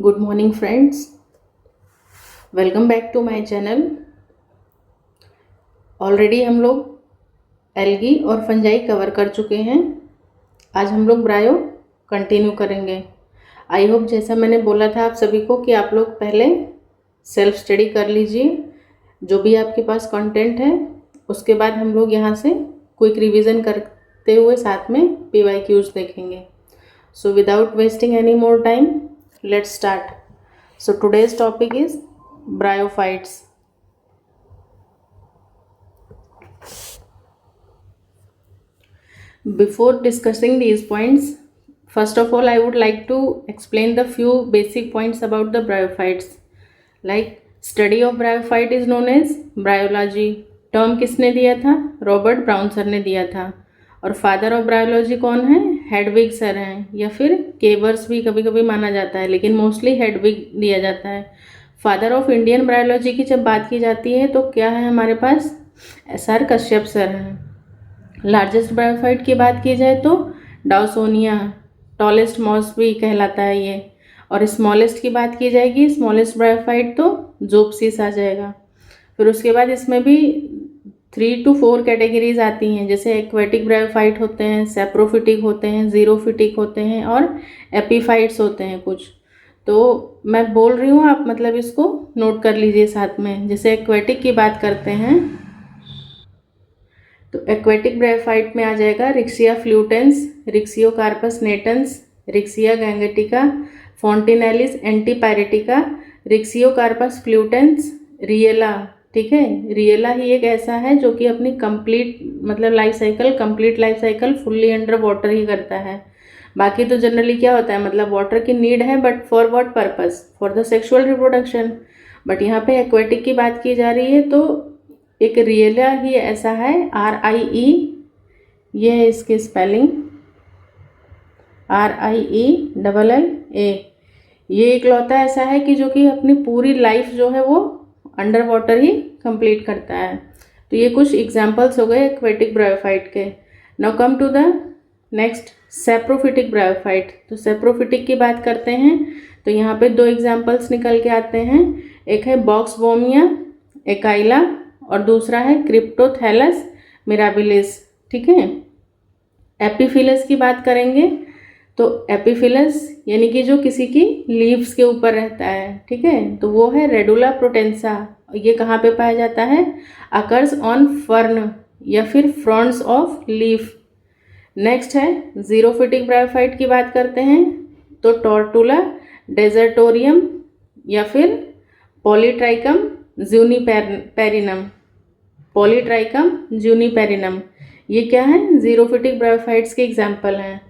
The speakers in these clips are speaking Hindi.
Good morning friends, welcome back to my channel. Already हम लोग एल्गी और फंजाई कवर कर चुके हैं। आज हम लोग ब्रायो कंटिन्यू करेंगे। आई होप जैसा मैंने बोला था आप सभी को कि आप लोग पहले सेल्फ स्टडी कर लीजिए, जो भी आपके पास कंटेंट है। उसके बाद हम लोग यहाँ से क्विक रिवीजन करते हुए साथ में PYQs देखेंगे। So without wasting any more time, let's start. So today's topic is bryophytes. Before discussing these points, first of all I would like to explain the few basic points about the bryophytes. Like study of bryophyte is known as bryology. Term किसने दिया था? रॉबर्ट ब्राउन सर ने दिया था। और फादर ऑफ ब्रायोलॉजी कौन है? हेडविग सर हैं, या फिर केवर्स भी कभी कभी माना जाता है, लेकिन मोस्टली हेडविग दिया जाता है। फादर ऑफ इंडियन ब्रायोलॉजी की जब बात की जाती है तो क्या है हमारे पास? SR कश्यप सर हैं। लार्जेस्ट ब्रायोफाइट की बात की जाए तो डाउसोनिया, टॉलेस्ट मॉस भी कहलाता है ये। और स्मॉलेस्ट की बात की जाएगी, स्मॉलेस्ट ब्रायोफाइट तो जोप्सिस आ जाएगा। फिर उसके बाद इसमें भी 3 to 4 कैटेगरीज आती हैं, जैसे एक्वेटिक ब्रायोफाइट होते हैं, सेप्रोफिटिक होते हैं, जीरोफिटिक होते हैं और एपीफाइट्स होते हैं कुछ। तो मैं बोल रही हूँ, आप मतलब इसको नोट कर लीजिए साथ में। जैसे एक्वेटिक की बात करते हैं तो एक्वेटिक ब्रायोफाइट में आ जाएगा रिक्सिया फ्लूटेंस, रिक्सियोकार्पस नेटन्स, रिक्सिया गैंगेटिका, फोंटिनेलिस एंटीपायरेटिका, रिक्सियोकार्पस फ्लूटेंस, रिएला। ठीक है, रिएला ही एक ऐसा है जो कि अपनी कंप्लीट मतलब complete life cycle fully under water ही करता है। बाकी तो जनरली क्या होता है, मतलब वाटर की नीड है, but for what purpose? For the sexual reproduction. But यहाँ पे एक्वेटिक की बात की जा रही है तो एक रिएला ही ऐसा है, RIE, ये है इसकी स्पेलिंग, RIELLA। ये इकलौता ऐसा है कि जो कि अपनी पूरी लाइफ जो है वो अंडर वाटर ही कंप्लीट करता है। तो ये कुछ एग्जांपल्स हो गए एक्वेटिक ब्रायोफाइट के। Now come to the next, saprophytic bryophyte. तो सेप्रोफिटिक की बात करते हैं तो यहाँ पे 2 एग्जांपल्स निकल के आते हैं। एक है बॉक्सबोमिया एकाइला और दूसरा है क्रिप्टोथैलस मिराबिलिस। ठीक है। एपीफिलस की बात करेंगे तो एपीफिलस यानी कि जो किसी की लीव्स के ऊपर रहता है, ठीक है, तो वो है रेडुला प्रोटेंसा। ये कहाँ पे पाया जाता है? अकर्स ऑन फर्न या फिर फ्रॉन्ट्स ऑफ लीफ। नेक्स्ट है जीरोफिटिक ब्रायोफाइट की बात करते हैं तो टॉर्टुला डेजर्टोरियम या फिर पॉलीट्राइकम ज्यूनिपेरिनम। पॉलीट्राइकम ज्यूनिपेरिनम ये क्या है? जीरोफिटिक ब्रायोफाइट्स के एग्जाम्पल हैं।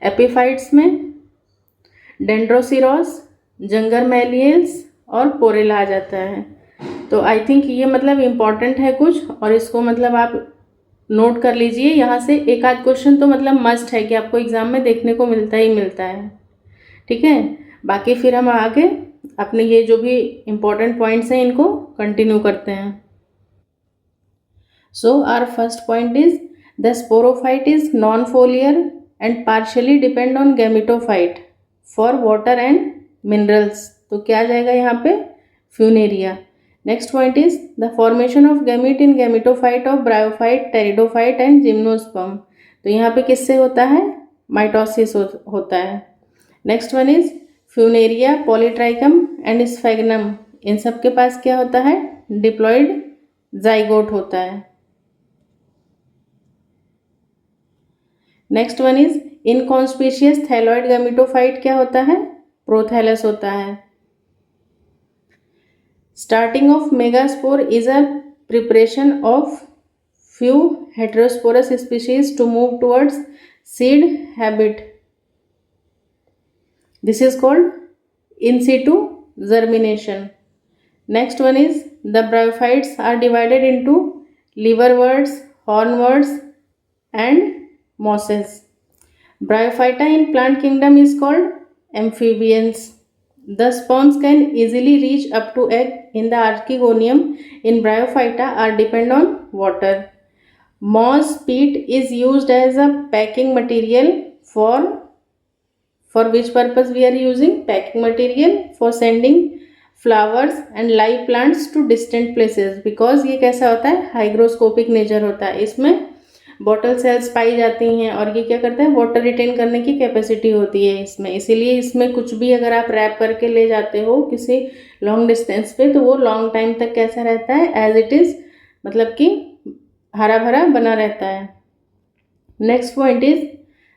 एपीफाइट्स में डेंड्रोसिरोस, जंगर मैलियल्स और पोरेला आ जाता है। तो आई थिंक ये मतलब इम्पॉर्टेंट है कुछ, और इसको मतलब आप नोट कर लीजिए। यहाँ से एक आध क्वेश्चन तो मतलब मस्ट है कि आपको एग्जाम में देखने को मिलता ही मिलता है। ठीक है, बाकी फिर हम आगे अपने ये जो भी इम्पोर्टेंट पॉइंट्स हैं इनको कंटिन्यू करते हैं। So our first point is the sporophyte is non foliar and partially depend on gametophyte for water and minerals। तो क्या आ जाएगा यहाँ पे? Funaria. Next point is the formation of gamete in gametophyte of bryophyte, pteridophyte and gymnosperm. तो यहाँ पे किससे होता है? माइटोसिस होता है। Next one is Funaria, Polytrichum and Sphagnum. इन सब के पास क्या होता है? डिप्लॉइड जाइगोट होता है। Next one is inconspicuous thalloid gametophyte क्या होता है? प्रोथैलस होता है। Starting of megaspore is a preparation of few heterosporous species to move towards seed habit. This is called in situ germination. Next one is the bryophytes are divided into liverworts, hornworts and mosses. Bryophyta in plant kingdom is called amphibians. The sperms can easily reach up to egg in the archegonium. In Bryophyta are depend on water. Moss peat is used as a packing material for for which purpose we are using packing material for sending flowers and live plants to distant places, because ये कैसा होता है, हाइग्रोस्कोपिक नेचर होता है, इसमें बॉटल सेल्स पाई जाती हैं और ये क्या करता है, वाटर रिटेन करने की कैपेसिटी होती है इसमें, इसीलिए इसमें कुछ भी अगर आप रैप करके ले जाते हो किसी लॉन्ग डिस्टेंस पे तो वो लॉन्ग टाइम तक कैसा रहता है, एज इट इज़, मतलब कि हरा भरा बना रहता है। Next point is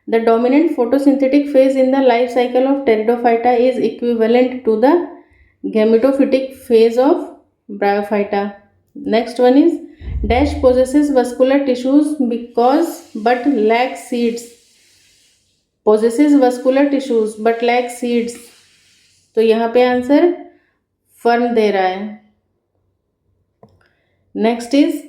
the dominant photosynthetic phase in the life cycle of pteridophyta is equivalent to the gametophytic phase of bryophyta. Next one is dash possesses vascular tissues because but lacks seeds, possesses vascular tissues but lacks seeds, तो यहाँ पे आंसर फर्न दे रहा है। Next is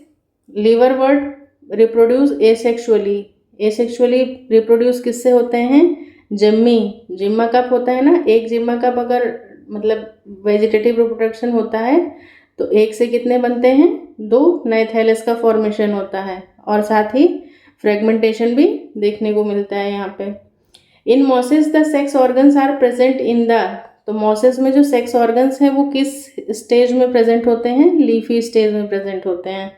liverwort reproduce asexually, asexually reproduce किससे होते हैं, जिम्मी, जिम्मा कप होता है ना, एक जिम्मा कप अगर मतलब वेजिटेटिव रिप्रोडक्शन होता है तो एक से कितने बनते हैं, 2 नए थैलस का फॉर्मेशन होता है और साथ ही फ्रेगमेंटेशन भी देखने को मिलता है यहाँ पे। In mosses the sex organs are present in the, तो मॉसेस में जो सेक्स ऑर्गन्स हैं वो किस स्टेज में प्रेजेंट होते हैं, लीफी स्टेज में प्रेजेंट होते हैं।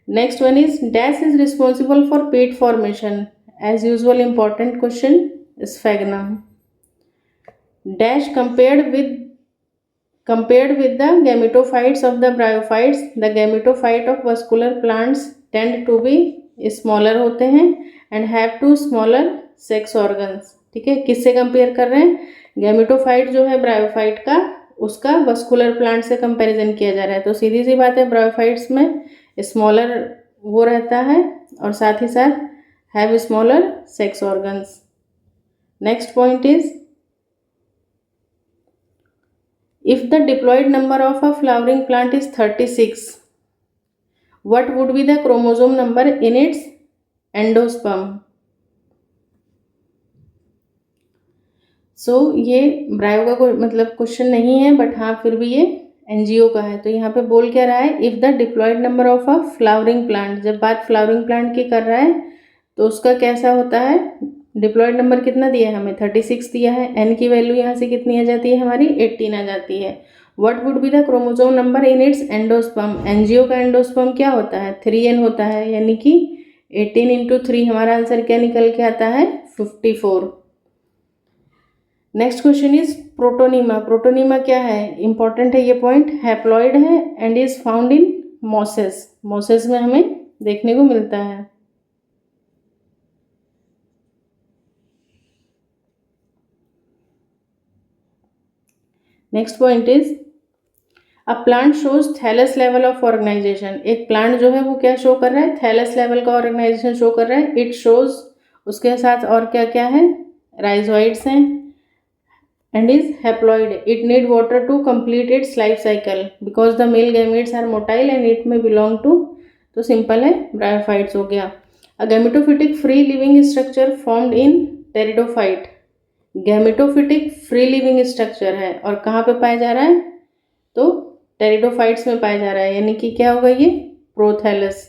Next one is dash is responsible for peat formation, as usual important question, sphagnum. Dash Compared with the gametophytes of the bryophytes, the gametophyte of vascular plants tend to be smaller होते हैं and have 2 smaller sex organs। ठीक है, किससे कंपेयर कर रहे हैं, गैमेटोफाइट जो है ब्रायोफाइट का, उसका वस्कुलर प्लांट से कंपैरिजन किया जा रहा है, तो सीधी सी बात है ब्रायोफाइट्स में स्मॉलर वो रहता है और साथ ही साथ have smaller sex organs. Next point is if the diploid number of a flowering plant is 36, what would be the chromosome number in its endosperm? सो ये ब्रायो का कोई मतलब क्वेश्चन नहीं है, बट हाँ फिर भी ये एनजीओ का है, तो यहाँ पे बोल क्या रहा है, if the diploid number of a flowering plant, जब बात फ्लावरिंग प्लांट की कर रहा है तो उसका कैसा होता है, डिप्लॉयड नंबर कितना दिया है हमें, 36 दिया है, एन की वैल्यू यहाँ से कितनी आ जाती है हमारी, 18 आ जाती है। What would be the chromosome number in its endosperm, NGO का एंडोस्पर्म क्या होता है, 3n होता है, यानी कि 18 इंटू 3 हमारा आंसर क्या निकल के आता है, 54। Next question is protonema, protonema क्या है, इंपॉर्टेंट है ये पॉइंट, हैप्लॉइड है and is found in mosses, mosses में हमें देखने को मिलता है। Next point is a plant shows thallus level of organization, एक प्लांट जो है वो क्या शो कर रहा है, थैलस लेवल का ऑर्गेनाइजेशन शो कर रहा है। इट शोज, उसके साथ और क्या क्या है, राइजोइड्स हैं and is haploid, it need water to complete its life cycle because the male gametes are motile and it may belong to, तो सिंपल है ब्रायोफाइट्स हो गया। A gametophytic free living structure formed in pteridophyte, gametophytic free living structure है और कहाँ पे पाया जा रहा है, तो टेरिडोफाइट्स में पाया जा रहा है, यानी कि क्या होगा ये, prothallus.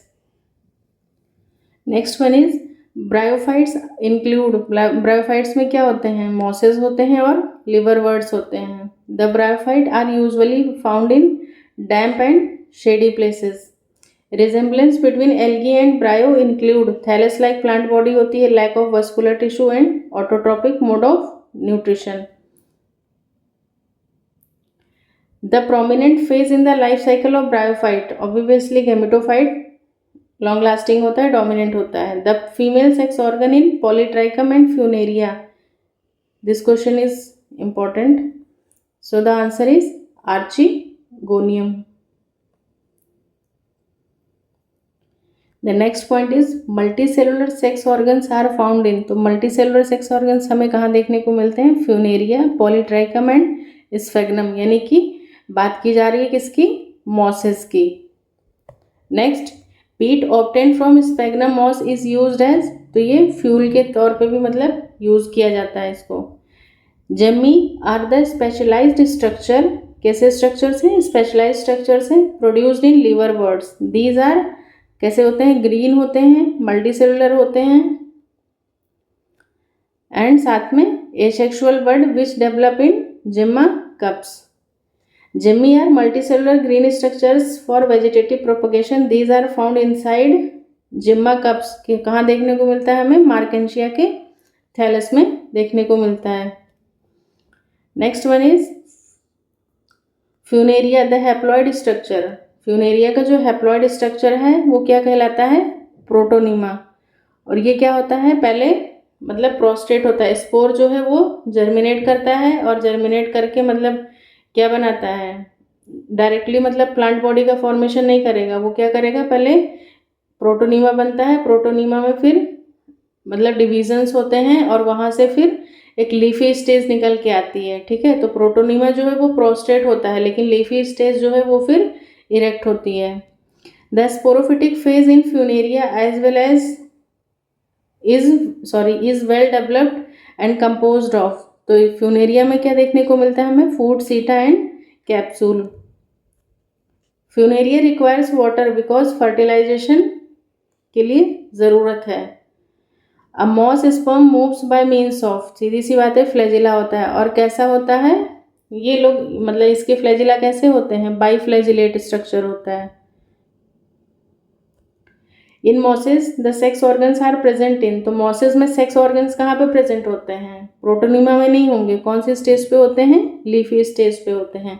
Next one is bryophytes include, bryophytes में क्या होते हैं, मॉसेस होते हैं और लिवरवर्ट्स होते हैं। The bryophyte are usually found in damp and shady places. Resemblance between algae and bryo include thallus like plant body होती है, lack of vascular tissue and autotrophic mode of nutrition. The prominent phase in the life cycle of bryophyte, obviously gametophyte long lasting होता है, डोमिनेंट होता है। The female sex organ in Polytrichum and Funaria, this question is important, so the answer is archegonium. The next point is multicellular sex organs are found in, तो multicellular sex organs हमें कहाँ देखने को मिलते हैं, फ्यूनेरिया, पॉलीट्राइकम एंड स्फेग्नम, यानी कि बात की जा रही है किसकी, मॉसेस की। Next, peat obtain from sphagnum moss is used as, तो ये फ्यूल के तौर पे भी मतलब यूज किया जाता है इसको। Gemmae are the specialized structure, कैसे स्ट्रक्चर्स हैं, स्पेशलाइज्ड स्ट्रक्चर्स हैं, produced in liverworts. These are कैसे होते हैं, ग्रीन होते हैं, मल्टीसेलुलर होते हैं एंड साथ में asexual bud which develop in gemma cups. Gemmi are multicellular green structures for vegetative propagation. These are found inside gemma cups. के कहाँ देखने को मिलता है हमें? मार्केंशिया के थैलस में देखने को मिलता है. Next one is Funaria, the haploid structure. Funaria का जो हैप्लॉइड स्ट्रक्चर है वो क्या कहलाता है? प्रोटोनीमा. और ये क्या होता है? पहले मतलब प्रोस्टेट होता है. स्पोर जो है वो जर्मिनेट करता है और जर्मिनेट करके मतलब क्या बनाता है? डायरेक्टली मतलब प्लांट बॉडी का फॉर्मेशन नहीं करेगा. वो क्या करेगा? पहले प्रोटोनीमा बनता है. प्रोटोनीमा में फिर मतलब डिविजन्स होते हैं और वहाँ से फिर एक लीफी स्टेज निकल के आती है. ठीक है, तो प्रोटोनीमा जो है वो प्रोस्टेट होता है, लेकिन लीफी स्टेज जो है वो फिर इरेक्ट होती है. The sporophytic phase in Funaria as well as is well developed and composed of. तो फ्यूनेरिया में क्या देखने को मिलता है हमें? Foot, seta and capsule. Funaria requires water because fertilization के लिए ज़रूरत है. A moss sperm moves by means of, सीधी सी बात है, फ्लैजिला होता है. और कैसा होता है ये लोग, मतलब इसके फ्लैजिला कैसे होते हैं? बाई फ्लैजिलेट स्ट्रक्चर होता है. In mosses the sex organs are present in. तो मॉसेस में सेक्स ऑर्गन्स कहाँ पे प्रेजेंट होते हैं? प्रोटोनीमा में नहीं होंगे. कौन सी स्टेज पे होते हैं? लीफी स्टेज पे होते हैं.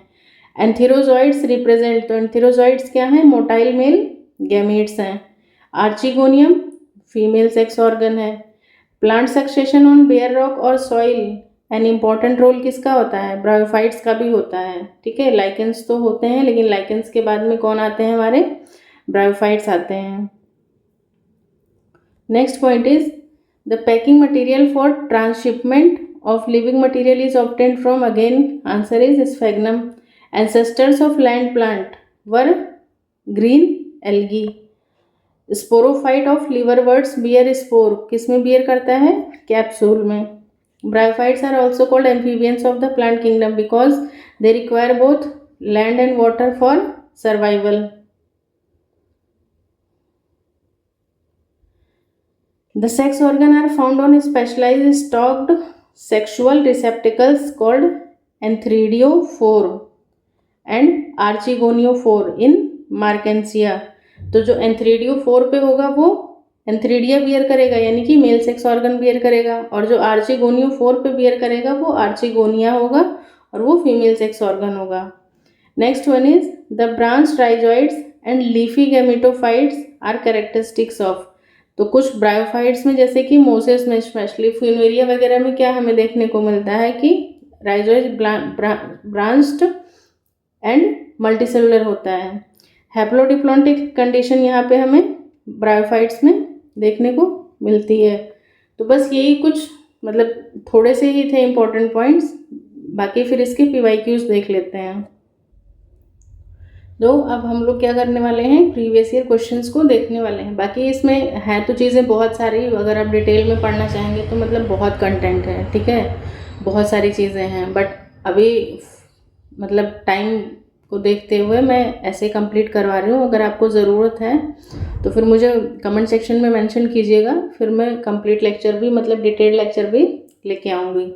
Antherozoids represent. तो एंथीरोजॉइड्स क्या हैं? मोटाइल मेल गैमेट्स हैं. आर्चिगोनियम फीमेल सेक्स ऑर्गन है. Plant succession on bare rock और सॉइल एन इम्पॉर्टेंट रोल किसका होता है? ब्रायोफाइट्स का भी होता है. ठीक है, लाइकेंस तो होते हैं, लेकिन लाइकेंस के बाद में कौन आते हैं? हमारे ब्रायोफाइट्स आते हैं. Next point is the packing material for transshipment of living material is obtained from. Again answer is sphagnum. Ancestors of land plant were green algae. Sporophyte of liverworts bear spore. किस में बियर करता है? कैप्सूल में. Bryophytes are also called amphibians of the plant kingdom because they require both land and water for survival. The sex organ are found on specialized stalked sexual receptacles called anthridiophore and archigoniophore in Markensia. तो जो एंथ्रीडियोफोर पे होगा वो एंथ्रीडिया बियर करेगा, यानी कि मेल सेक्स ऑर्गन बियर करेगा. और जो आर्चिगोनियोफोर पे बियर करेगा वो आर्चिगोनिया होगा और वो फीमेल सेक्स ऑर्गन होगा. Next one is the branch rhizoids and leafy gametophytes are characteristics of. तो कुछ ब्रायोफाइट्स में जैसे कि मोसेस में स्पेशली फ्यूनेरिया वगैरह में क्या हमें देखने को मिलता है कि राइजोइड ब्रांच्ड एंड मल्टीसेलुलर होता है. हैप्लोडिप्लॉन्टिक कंडीशन यहाँ पे हमें ब्रायोफाइट्स में देखने को मिलती है. तो बस यही कुछ मतलब थोड़े से ही थे इम्पोर्टेंट पॉइंट्स. बाकी फिर इसके PYQs देख लेते हैं. तो अब हम लोग क्या करने वाले हैं? प्रीवियस ईयर क्वेश्चंस को देखने वाले हैं. बाकी इसमें है तो चीज़ें बहुत सारी, अगर आप डिटेल में पढ़ना चाहेंगे तो मतलब बहुत कंटेंट है. ठीक है, बहुत सारी चीज़ें हैं, बट अभी मतलब टाइम को देखते हुए मैं ऐसे कंप्लीट करवा रही हूँ. अगर आपको ज़रूरत है तो फिर मुझे कमेंट सेक्शन में मेंशन कीजिएगा, फिर मैं कंप्लीट लेक्चर भी मतलब डिटेल्ड लेक्चर भी लेके आऊँगी.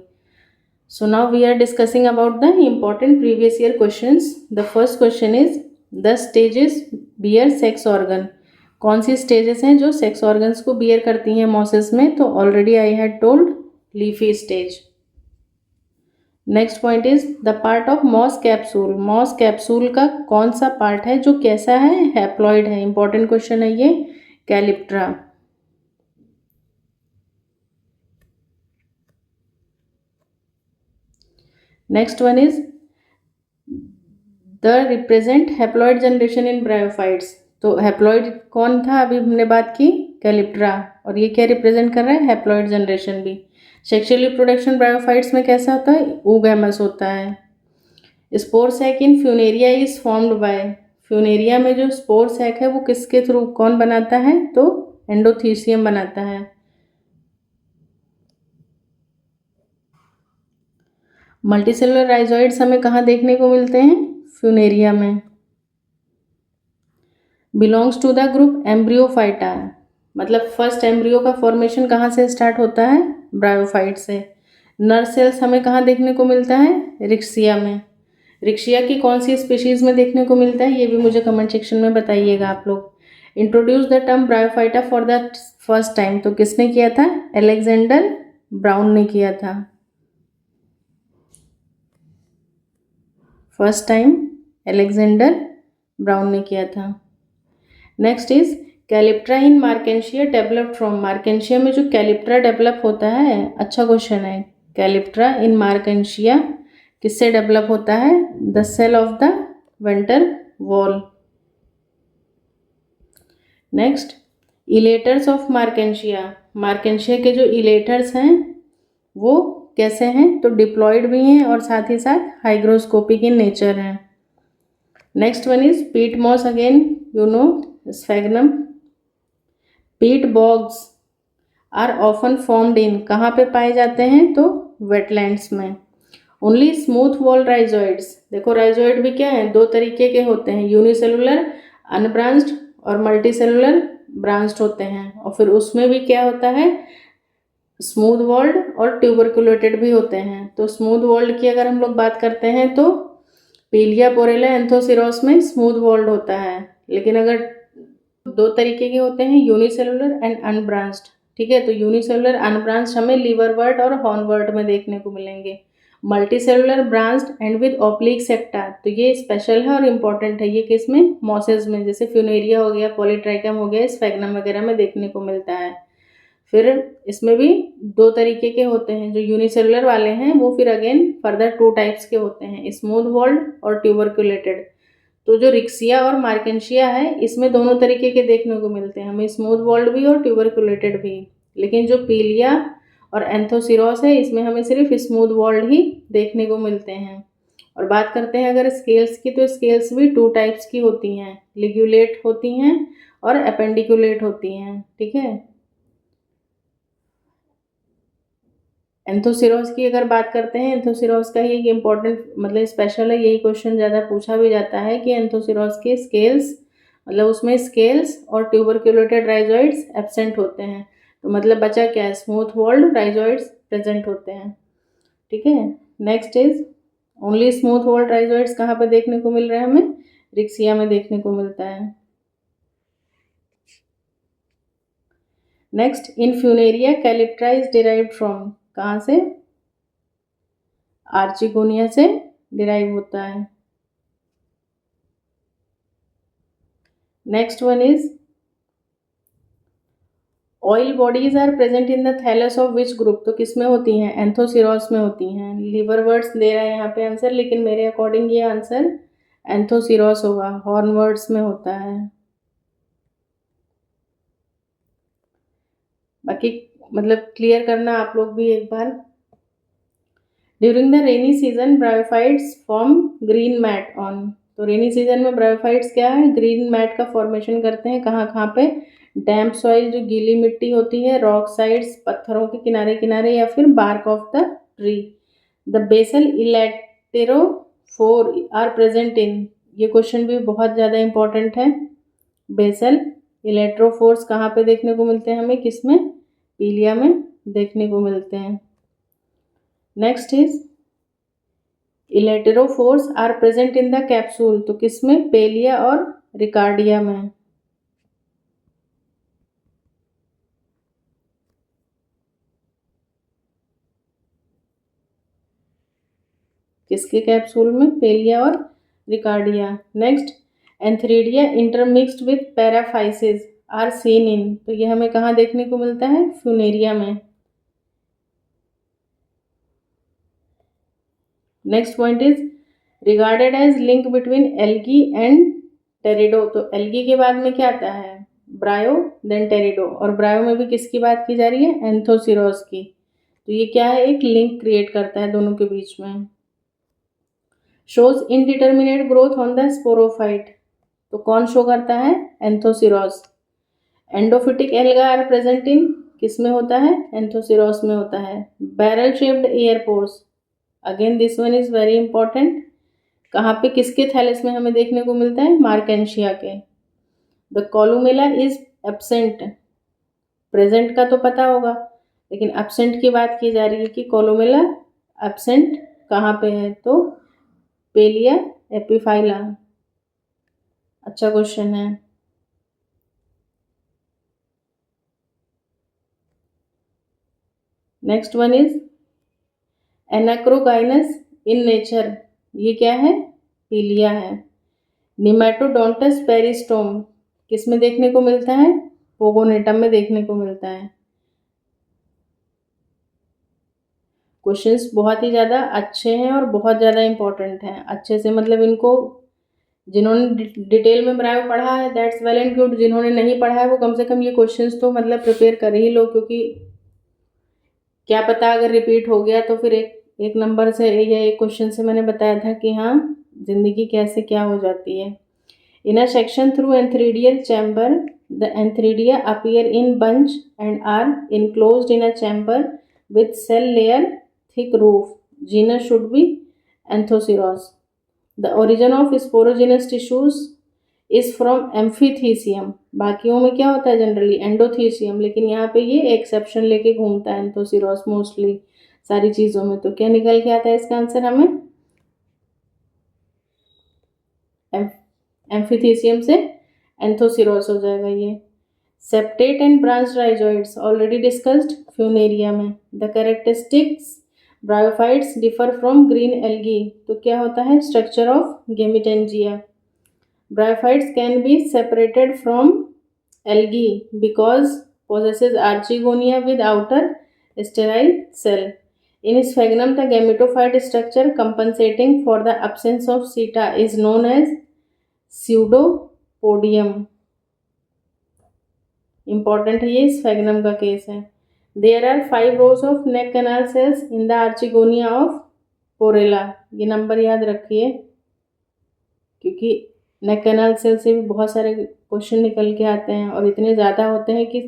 So now we are discussing about the important previous year questions. The first question is the stages bear sex organ. कौन सी स्टेजेस हैं जो सेक्स ऑर्गन्स को बियर करती हैं मॉसेस में? तो already I had told leafy stage. Next point is the part of moss capsule. Moss capsule का कौन सा पार्ट है जो कैसा है? हैप्लॉइड है. इंपॉर्टेंट क्वेश्चन है ये. Calyptra. Next one is the represent haploid generation in bryophytes. तो हैप्लॉइड कौन था? अभी हमने बात की कैलिप्ट्रा. और ये क्या रिप्रेजेंट कर रहा है? हैप्लॉइड जनरेशन भी. सेक्सुअल रिप्रोडक्शन ब्रायोफाइट्स में कैसा होता है? oogamous होता है. Spore sac in funaria is formed by. Funaria में जो स्पोर सैक है वो किसके थ्रू कौन बनाता है? तो एंडोथीसियम बनाता है. मल्टीसेलुलर राइजोइड्स हमें कहाँ देखने को मिलते हैं? फ्यूनेरिया में. Belongs to the group Embryophyta. मतलब फर्स्ट एम्ब्रियो का फॉर्मेशन कहाँ से स्टार्ट होता है? ब्रायोफाइट से. नर सेल्स हमें कहाँ देखने को मिलता है? रिक्शिया में। रिक्शिया की कौन सी स्पीशीज़ में देखने को मिलता है, ये भी मुझे कमेंट सेक्शन में बताइएगा आप लोग। Introduce the term bryophyta for the first time, तो किसने किया था? अलेक्जेंडर ब्राउन ने किया था। फर्स्ट टाइम अलेक्जेंडर ब्राउन ने किया था। Next is calyptra in marchantia developed from. Marchantia में जो कैलिप्ट्रा डेवलप होता है, अच्छा क्वेश्चन है। कैलिप्ट्रा इन मार्केंशिया किससे डेवलप होता है? The cell of the venter wall. Next, elaters of marchantia. Marchantia के जो इलेटर्स हैं वो कैसे हैं? तो डिप्लॉयड भी हैं और साथ ही साथ हाइग्रोस्कोपिक इन नेचर हैं। Next one is peat moss, again you know sphagnum. Peat bogs are often formed in, कहाँ पे पाए जाते हैं? तो वेटलैंड्स में। ओनली स्मूथ वॉल राइजोइड्स, देखो राइजोइड भी क्या है? दो तरीके के होते हैं, यूनिसेलुलर अनब्रांच्ड और मल्टीसेलुलर ब्रांच्ड होते हैं। और फिर उसमें भी क्या होता है? स्मूथ वॉल्ड और ट्यूबरकुलेटेड भी होते हैं। तो स्मूथ वॉल्ड की अगर हम लोग बात करते हैं तो पीलिया पोरेला एंथोसिरोस में स्मूथ वॉल्ड होता है। लेकिन अगर दो तरीके के होते हैं, यूनिसेलुलर एंड अनब्रांच्ड, ठीक है? तो यूनिसेलुलर अनब्रांच्ड हमें लीवरवर्ट और हॉर्नवर्ट में देखने को मिलेंगे। Multicellular branched and with oblique septa, तो ये स्पेशल है और इम्पॉर्टेंट है। ये किस में? मॉसेस में, जैसे फ्यूनेरिया हो गया, पॉलीट्राइकम हो गया, स्फेगनम वगैरह में देखने को मिलता है। फिर इसमें भी दो तरीके के होते हैं, जो यूनिसेलुलर वाले हैं वो फिर अगेन फर्दर 2 टाइप्स के होते हैं, स्मूथ वॉल्ड और ट्यूबरकुलेटेड। तो जो रिक्सिया और मार्केंशिया है इसमें दोनों तरीके के देखने को मिलते हैं हमें, स्मूथ वॉल्ड भी और ट्यूबरकुलेटेड भी। लेकिन जो पीलिया और एंथोसिरोस है इसमें हमें सिर्फ स्मूथ वॉल्ड ही देखने को मिलते हैं। और बात करते हैं अगर स्केल्स की, तो स्केल्स भी 2 टाइप्स की होती हैं, लिग्यूलेट होती हैं और अपेंडिकुलेट होती हैं, ठीक है? एंथोसिरोस की अगर बात करते हैं, एंथोसिरोस का ही एक इम्पॉर्टेंट मतलब स्पेशल है, यही क्वेश्चन ज़्यादा पूछा भी जाता है कि एंथोसिरोस के स्केल्स, मतलब उसमें स्केल्स और ट्यूबरकुलेटेड राइजोइड्स एब्सेंट होते हैं। तो मतलब बचा क्या है? स्मूथ वॉल्ड राइजोइड्स प्रेजेंट होते हैं, ठीक है? Next is only smooth walled rhizoids कहाँ पर देखने को मिल रहा है हमें? रिक्सिया में देखने को मिलता है। Next, in funaria calyptra is derived from, कहाँ से? आर्चिगोनिया से डिराइव होता है। Next one is oil bodies are present in the thallus of which group, तो किस में होती हैं? एंथोसिरोस में होती हैं। लिवरवर्ट्स दे रहा है यहाँ पे आंसर, लेकिन मेरे अकॉर्डिंग ये आंसर एंथोसिरोस होगा, हॉर्नवर्ट्स में होता है। बाकी मतलब क्लियर करना आप लोग भी एक बार। During the rainy season bryophytes form green mat on, तो रेनी सीजन में ब्रायोफाइट्स क्या है? ग्रीन मैट का फॉर्मेशन करते हैं। कहाँ कहाँ पे? डैम्प सॉइल, जो गीली मिट्टी होती है, रॉक साइड्स, पत्थरों के किनारे किनारे, या फिर bark of the tree. The basal elaterophore are present in, ये क्वेश्चन भी बहुत ज़्यादा इंपॉर्टेंट है। बेसल इलेक्ट्रोफोर्स कहाँ पे देखने को मिलते हैं हमें? किस में? पीलिया में देखने को मिलते हैं। Next is elaterophores are present in the capsule, तो किस में? पेलिया और रिकार्डिया में। किसके कैप्सूल में? पेलिया और Riccardia. Next, antheridia intermixed with paraphyses are seen in, तो ये हमें कहाँ देखने को मिलता है? फ्यूनेरिया में। Next point is regarded as link between algae and pterido, तो एल्गी के बाद में क्या आता है? ब्रायो, देन टेरिडो, और ब्रायो में भी किसकी बात की जा रही है? एंथोसिरोस की। तो ये क्या है? एक लिंक क्रिएट करता है दोनों के बीच में। Shows indeterminate growth on the sporophyte, तो कौन शो करता है? Anthoceros. Endophytic alga are present in, किस में होता है? एंथोसिरोस में होता है। Barrel shaped air pores, again this one is very important. कहाँ पे किसके थैलस में हमें देखने को मिलता है? मार्केंशिया के। The columella is absent, present का तो पता होगा, लेकिन एब्सेंट की बात की जा रही है कि कोलोमेला एब्सेंट कहाँ पे है, तो पेलिया एपिफाइला। अच्छा क्वेश्चन है। Next one is anacrogynous in nature, ये क्या है, पीलिया है। निमेटोडोंटस पेरिस्टोम किस में देखने को मिलता है, पोगोनेटम में देखने को मिलता है। क्वेश्चंस बहुत ही ज़्यादा अच्छे हैं और बहुत ज़्यादा इम्पोर्टेंट हैं। अच्छे से मतलब इनको जिन्होंने डिटेल में ब्रायो पढ़ा है दैट्स वेल एंड गुड, जिन्होंने नहीं पढ़ा है वो कम से कम ये क्वेश्चंस तो मतलब प्रिपेयर कर ही लो, क्योंकि क्या पता अगर रिपीट हो गया तो फिर एक नंबर से या एक क्वेश्चन से मैंने बताया था कि हाँ जिंदगी कैसे क्या हो जाती है। In a section through antheridial chamber the antheridia appear in bunch and are enclosed in a chamber with cell layer thick roof. Genus should be Anthoceros. The origin of sporogenous tissues is from amphithecium. बाकियों में क्या होता है जनरली एंडोथीसियम, लेकिन यहाँ पे ये एक्सेप्शन लेके घूमता है एंथोसिरोस मोस्टली सारी चीज़ों में। तो क्या निकल के आता है इसका आंसर हमें, एम्फीथीसियम से एंथोसिरोस हो जाएगा ये। Septate and branch rhizoids already discussed Funaria में। The characteristics bryophytes differ from green algae, तो क्या होता है structure of gametangia. Bryophytes can be separated from algae because possesses archegonia with outer sterile cell. In sphagnum, the gametophyte structure compensating for the absence of seta is known as pseudopodium. Important है ये sphagnum का केस है। There are 5 rows of neck canal cells in the archegonia of porella. ये नंबर याद रखिए क्योंकि नेक कैनाल सेल से भी बहुत सारे क्वेश्चन निकल के आते हैं और इतने ज़्यादा होते हैं कि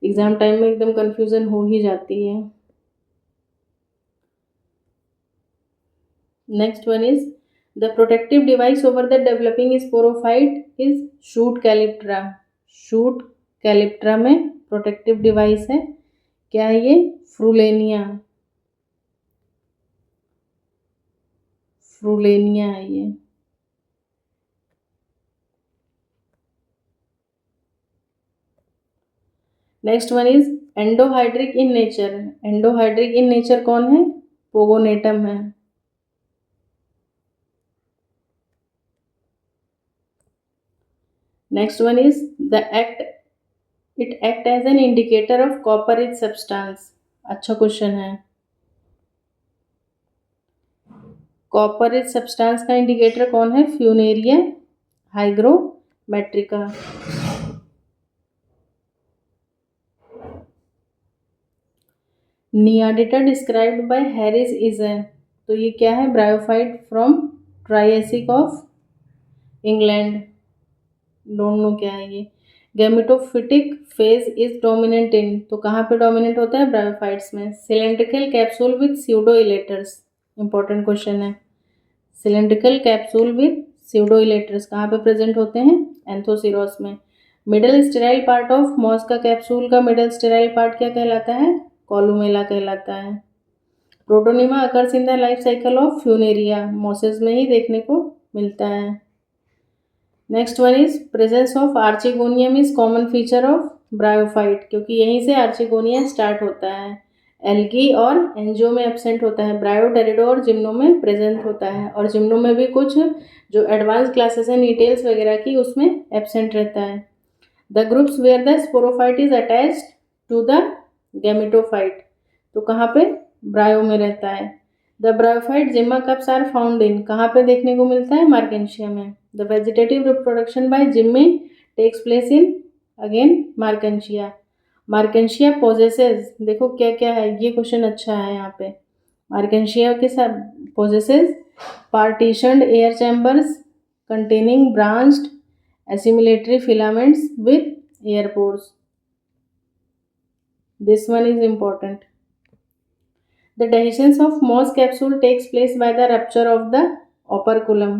एग्ज़ाम टाइम में एकदम कंफ्यूजन हो ही जाती है। Next one is the protective device over the developing sporophyte is shoot calyptra. Shoot calyptra में प्रोटेक्टिव डिवाइस है क्या है ये, फ्रूलेनिया। फ्रूलेनिया है ये। Next one is endohydric in nature. Endohydric in nature कौन है, पोगोनेटम है। Next one is the act it act as an indicator of copper rich substance. अच्छा क्वेश्चन है। कॉपर रिच सब्सटेंस का इंडिकेटर कौन है, Funaria hygrometrica. नियाडिटा described by Harris is a, तो ये क्या है, bryophyte from Triassic of England. Don't know क्या है ये। Gametophytic phase is dominant in, तो कहाँ पे डोमिनेंट होता है, ब्रायोफाइट्स में। Cylindrical capsule with pseudo elaters, important question है। Cylindrical capsule with pseudo elaters कहाँ पे प्रेजेंट होते हैं, एंथोसिरोस में। Middle sterile part of moss का कैप्सूल का मिडल स्टेराइल पार्ट क्या कहलाता है, कोलुमेला कहलाता है। Protonema occurs in the life cycle of Funaria, mosses में ही देखने को मिलता है। Next one is presence of archegonium is common feature of bryophyte, क्योंकि यहीं से आर्चिगोनिया स्टार्ट होता है। एल्गी और एंजियो में एब्सेंट होता है, ब्रायो टेरिडो और जिम्नो में प्रेजेंट होता है, और जिम्नो में भी कुछ जो एडवांस क्लासेस हैं नीटेल्स वगैरह की उसमें एब्सेंट रहता है। The groups where the sporophyte is attached to the gametophyte, तो कहाँ पे, ब्रायो में रहता है। The bryophyte gemma cups are found in, कहाँ पे देखने को मिलता है, मार्केंशिया में। The vegetative reproduction by gemmae takes place in again marchantia. Marchantia possesses, देखो क्या क्या है, ये क्वेश्चन अच्छा है यहाँ पे। मार्केंशिया के साथ possesses partitioned air chambers containing branched assimilatory filaments with air pores. This one is important. The dehiscence of moss capsule takes place by the rupture of the operculum.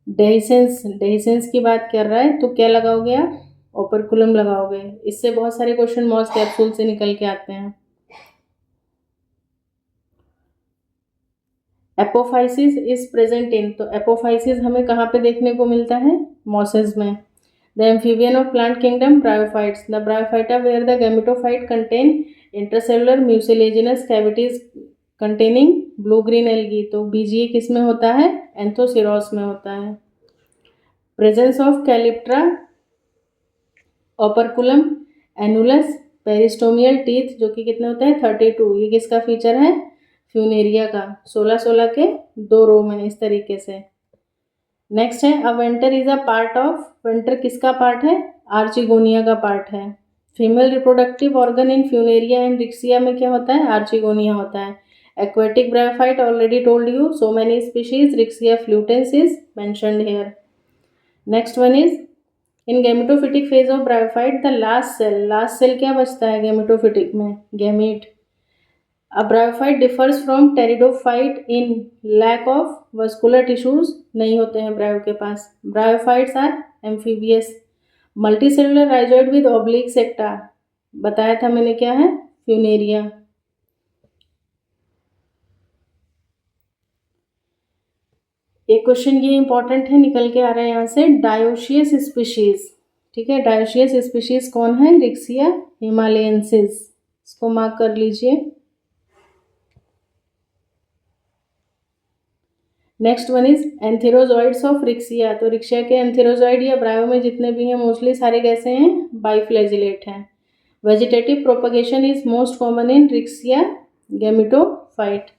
Dehiscence की बात कर रहा है तो क्या लगाओगे आप, ओपरकुलम लगाओगे। इससे बहुत सारे क्वेश्चन मॉस कैप्सूल से निकल के आते हैं। एपोफाइसिस इज प्रेजेंट इन, तो एपोफाइसिस हमें कहाँ पे देखने को मिलता है? मॉसेस में। The amphibian of plant kingdom bryophytes, the Bryophyta where the gametophyte contain intercellular mucilaginous cavities containing blue green algae, तो बीजीए किस में होता है? एंथोसिरोस में होता है। Presence of calyptra operculum annulus peristomial teeth, जो कि कितने होते हैं? 32, ये किसका फीचर है? फ्यूनेरिया का। 16 के 2 रो में इस तरीके से। नेक्स्ट है a venter is a part of, venter किसका पार्ट है? आर्चिगोनिया का पार्ट है। Female reproductive organ in Funaria and Riccia में क्या होता है? आर्चिगोनिया होता है। Aquatic bryophyte already told you, so many species, Riccia fluitans is mentioned here. Next one is in gametophytic phase of bryophyte the last cell क्या बचता है गैमेटोफिटिक में? Gamete. A bryophyte differs from pteridophyte in lack of vascular tissues, नहीं होते हैं ब्रायो के पास। Bryophytes are amphibious, multicellular rhizoid with oblique septa, बताया था मैंने क्या है? फ्यूनेरिया। एक क्वेश्चन ये इंपॉर्टेंट है, निकल के आ रहा है यहाँ से, डायोशियस स्पीशीज। ठीक है, डायोशियस स्पीशीज कौन है? रिक्सिया हिमालयंसिस, इसको मार्क कर लीजिए। Next one is antherozoids of Riccia, तो रिक्सिया के एंथेरोजॉइड या ब्रायो में जितने भी हैं मोस्टली सारे कैसे हैं? बाइफ्लैजिलेट हैं। Vegetative propagation is most common in Riccia gametophyte.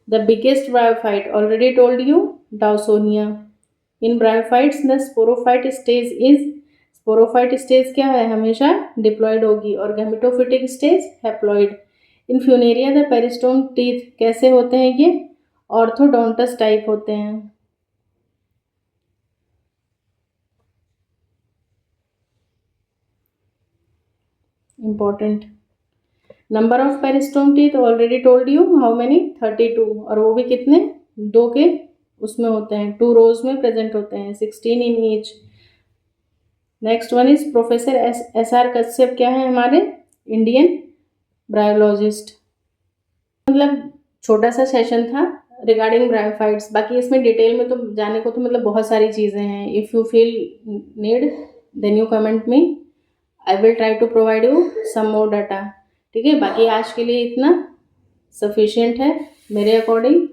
The biggest bryophyte already told you, Dawsonia. In bryophytes the sporophyte stage is, sporophyte stage क्या है? हमेशा डिप्लॉयड होगी, और gametophytic stage haploid. In Funaria the peristome teeth कैसे होते हैं? ये ऑर्थोडोंटस टाइप होते हैं। Important. Number of peristome teeth already told you, how many? 32, और वो भी कितने? 2 के उसमें होते हैं, 2 रोज में प्रेजेंट होते हैं, 16 in each. Next one is professor S R Kashyap, क्या है हमारे? इंडियन ब्रायोलॉजिस्ट। मतलब छोटा सा सेशन था रिगार्डिंग ब्रायोफाइट्स, बाकी इसमें डिटेल में तो जाने को तो मतलब बहुत सारी चीज़ें हैं। If you feel need then you comment me, I will try to provide you some more data. ठीक है, बाकी आज के लिए इतना सफिशिएंट है मेरे अकॉर्डिंग।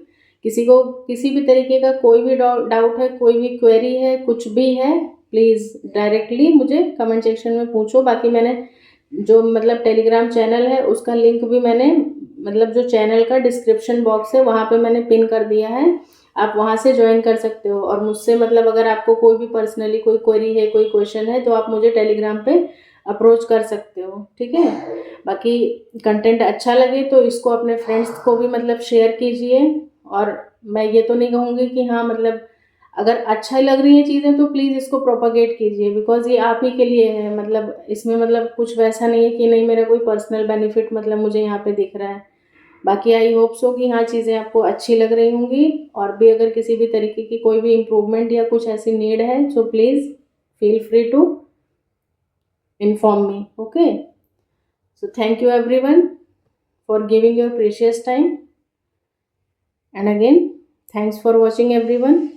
किसी को किसी भी तरीके का कोई भी डाउट है, कोई भी क्वेरी है, कुछ भी है, प्लीज़ डायरेक्टली मुझे कमेंट सेक्शन में पूछो। बाकी मैंने जो मतलब टेलीग्राम चैनल है उसका लिंक भी मैंने मतलब जो चैनल का डिस्क्रिप्शन बॉक्स है वहाँ पे मैंने पिन कर दिया है, आप वहाँ से ज्वाइन कर सकते हो। और मुझसे मतलब अगर आपको कोई भी पर्सनली कोई क्वेरी है, कोई क्वेश्चन है, तो आप मुझे टेलीग्राम पे अप्रोच कर सकते हो। ठीक है, बाकी कंटेंट अच्छा लगे तो इसको अपने फ्रेंड्स को भी मतलब शेयर कीजिए। और मैं ये तो नहीं कहूँगी कि हाँ मतलब अगर अच्छा लग रही है चीज़ें तो प्लीज़ इसको प्रोपागेट कीजिए, बिकॉज ये आप ही के लिए है। मतलब इसमें मतलब कुछ वैसा नहीं है कि नहीं मेरा कोई पर्सनल बेनिफिट मतलब मुझे यहाँ पे दिख रहा है। बाकी आई होप सो कि हाँ चीज़ें आपको अच्छी लग रही होंगी, और भी अगर किसी भी तरीके की कोई भी इम्प्रूवमेंट या कुछ ऐसी नीड है so please feel free to inform me. Okay, so thank you everyone for giving your precious time, and again thanks for watching everyone.